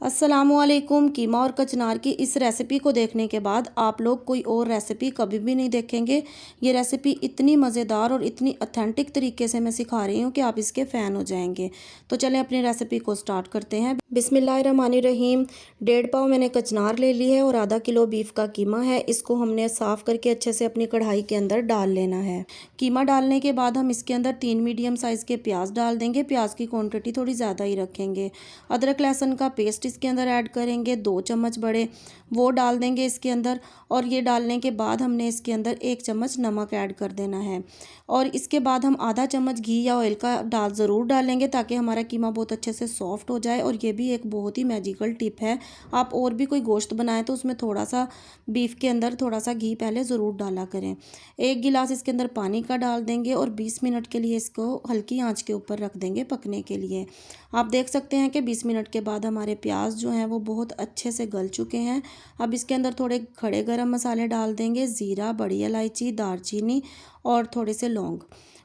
अस्सलामुअलैकुम। कीमा और कचनार की इस रेसिपी को देखने के बाद आप लोग कोई और रेसिपी कभी भी नहीं देखेंगे। ये रेसिपी इतनी मज़ेदार और इतनी ऑथेंटिक तरीके से मैं सिखा रही हूँ कि आप इसके फ़ैन हो जाएंगे। तो चलें अपनी रेसिपी को स्टार्ट करते हैं। बिस्मिल्लाहिर्रहमानिर्रहीम। 1.5 पाव मैंने कचनार ले ली है और आधा किलो बीफ का कीमा है। इसको हमने साफ़ करके अच्छे से अपनी कढ़ाई के अंदर डाल लेना है। कीमा डालने के बाद हम इसके अंदर 3 मीडियम साइज़ के प्याज डाल देंगे। प्याज की क्वांटिटी थोड़ी ज़्यादा ही रखेंगे। अदरक लहसुन का पेस्ट इसके अंदर ऐड करेंगे, 2 चम्मच बड़े वो डाल देंगे इसके अंदर। और ये डालने के बाद हमने इसके अंदर 1 चम्मच नमक ऐड कर देना है। और इसके बाद हम आधा चम्मच घी या ऑयल का ज़रूर डालेंगे ताकि हमारा कीमा बहुत अच्छे से सॉफ्ट हो जाए। और ये भी एक बहुत ही मैजिकल टिप है। आप और भी कोई गोश्त बनाएं तो उसमें थोड़ा सा बीफ के अंदर थोड़ा सा घी पहले ज़रूर डाला करें। 1 गिलास इसके अंदर पानी का डाल देंगे और 20 मिनट के लिए इसको हल्की आंच के ऊपर रख देंगे पकने के लिए। आप देख सकते हैं कि 20 मिनट के बाद हमारे प्याज जो हैं वो बहुत अच्छे से गल चुके हैं। अब इसके अंदर थोड़े खड़े गरम मसाले डाल देंगे, ज़ीरा, बड़ी इलायची, दालचीनी और थोड़े से लौंग,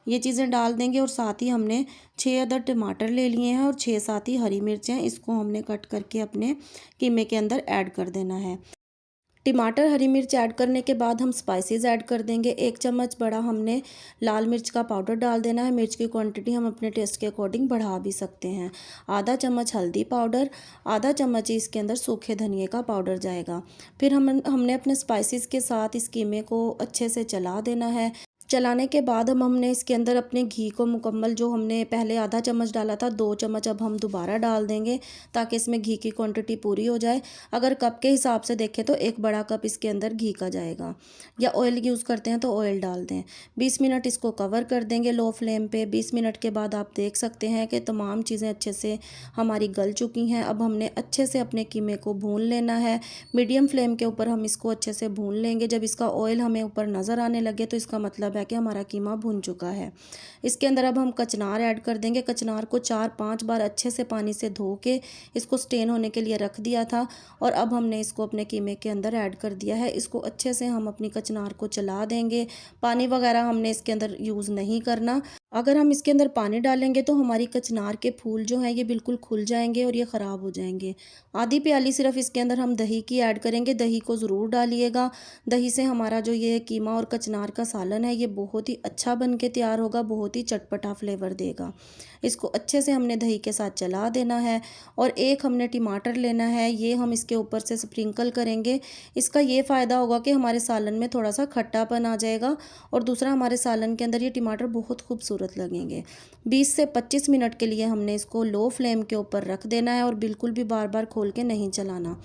ये चीज़ें डाल देंगे। और साथ ही हमने 6 अदर टमाटर ले लिए हैं और 6-7 ही हरी मिर्चें, इसको हमने कट करके अपने कीमे के अंदर ऐड कर देना है। टमाटर हरी मिर्च ऐड करने के बाद हम स्पाइसेस ऐड कर देंगे। 1 चम्मच बड़ा हमने लाल मिर्च का पाउडर डाल देना है। मिर्च की क्वांटिटी हम अपने टेस्ट के अकॉर्डिंग बढ़ा भी सकते हैं। आधा चम्मच हल्दी पाउडर, आधा चम्मच ही इसके अंदर सूखे धनिए का पाउडर जाएगा। फिर हमने अपने स्पाइसेस के साथ इस कीमे को अच्छे से चला देना है। चलाने के बाद हमने इसके अंदर अपने घी को मुकम्मल, जो हमने पहले आधा चम्मच डाला था, 2 चम्मच अब हम दोबारा डाल देंगे ताकि इसमें घी की क्वांटिटी पूरी हो जाए। अगर कप के हिसाब से देखें तो 1 बड़ा कप इसके अंदर घी का जाएगा, या ऑयल यूज़ करते हैं तो ऑयल डाल दें। 20 मिनट इसको कवर कर देंगे लो फ्लेम पे। 20 मिनट के बाद आप देख सकते हैं कि तमाम चीज़ें अच्छे से हमारी गल चुकी हैं। अब हमने अच्छे से अपने कीमे को भून लेना है। मीडियम फ्लेम के ऊपर हम इसको अच्छे से भून लेंगे। जब इसका ऑयल हमें ऊपर नज़र आने लगे तो इसका मतलब है कि हमारा कीमा भुन चुका है। इसके अंदर अब हम कचनार ऐड कर देंगे। कचनार को 4-5 बार अच्छे से पानी से धो के इसको स्टेन होने के लिए रख दिया था और अब हमने इसको अपने कीमे के अंदर ऐड कर दिया है। इसको अच्छे से हम अपनी कचनार को चला देंगे। पानी वगैरह हमने इसके अंदर यूज़ नहीं करना। अगर हम इसके अंदर पानी डालेंगे तो हमारी कचनार के फूल जो हैं ये बिल्कुल खुल जाएंगे और ये ख़राब हो जाएंगे। आधी प्याली सिर्फ इसके अंदर हम दही की ऐड करेंगे। दही को ज़रूर डालिएगा। दही से हमारा जो ये कीमा और कचनार का सालन है ये बहुत ही अच्छा बन के तैयार होगा, बहुत ही चटपटा फ्लेवर देगा। इसको अच्छे से हमने दही के साथ चला देना है। और एक हमने टमाटर लेना है, ये हम इसके ऊपर से स्प्रिंकल करेंगे। इसका ये फ़ायदा होगा कि हमारे सालन में थोड़ा सा खट्टापन आ जाएगा और दूसरा हमारे सालन के अंदर ये टमाटर बहुत खूबसूरत लगेंगे। 20 से 25 मिनट के लिए हमने इसको लो फ्लेम के ऊपर रख देना है और बिल्कुल भी बार बार खोल के नहीं चलाना।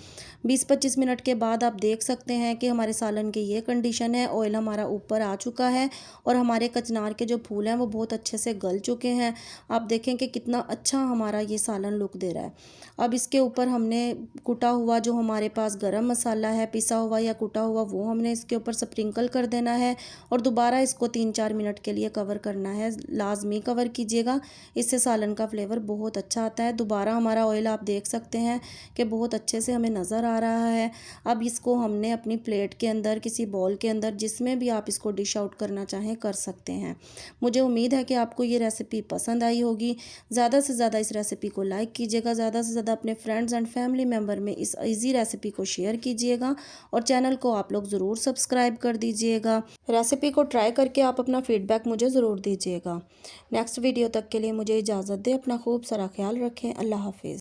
20-25 मिनट के बाद आप देख सकते हैं कि हमारे सालन की ये कंडीशन है। ऑयल हमारा ऊपर आ चुका है और हमारे कचनार के जो फूल हैं वो बहुत अच्छे से गल चुके हैं। आप देखें कि कितना अच्छा हमारा ये सालन लुक दे रहा है। अब इसके ऊपर हमने कुटा हुआ जो हमारे पास गरम मसाला है, पिसा हुआ या कुटा हुआ, वो हमने इसके ऊपर स्प्रिंकल कर देना है और दोबारा इसको 3-4 मिनट के लिए कवर करना है। लाजमी कवर कीजिएगा, इससे सालन का फ्लेवर बहुत अच्छा आता है। दोबारा हमारा ऑयल आप देख सकते हैं कि बहुत अच्छे से हमें नज़र आ रहा है। अब इसको हमने अपनी प्लेट के अंदर, किसी बॉल के अंदर, जिसमें भी आप इसको डिश आउट करना चाहें कर सकते हैं। मुझे उम्मीद है कि आपको ये रेसिपी पसंद आई होगी। ज़्यादा से ज़्यादा इस रेसिपी को लाइक कीजिएगा, ज़्यादा से ज़्यादा अपने फ्रेंड्स एंड फैमिली मेम्बर में इस ईजी रेसिपी को शेयर कीजिएगा और चैनल को आप लोग ज़रूर सब्सक्राइब कर दीजिएगा। रेसिपी को ट्राई करके आप अपना फीडबैक मुझे ज़रूर दीजिएगा। नेक्स्ट वीडियो तक के लिए मुझे इजाज़त दें। अपना खूब सारा ख्याल रखें। अल्लाह हाफिज़।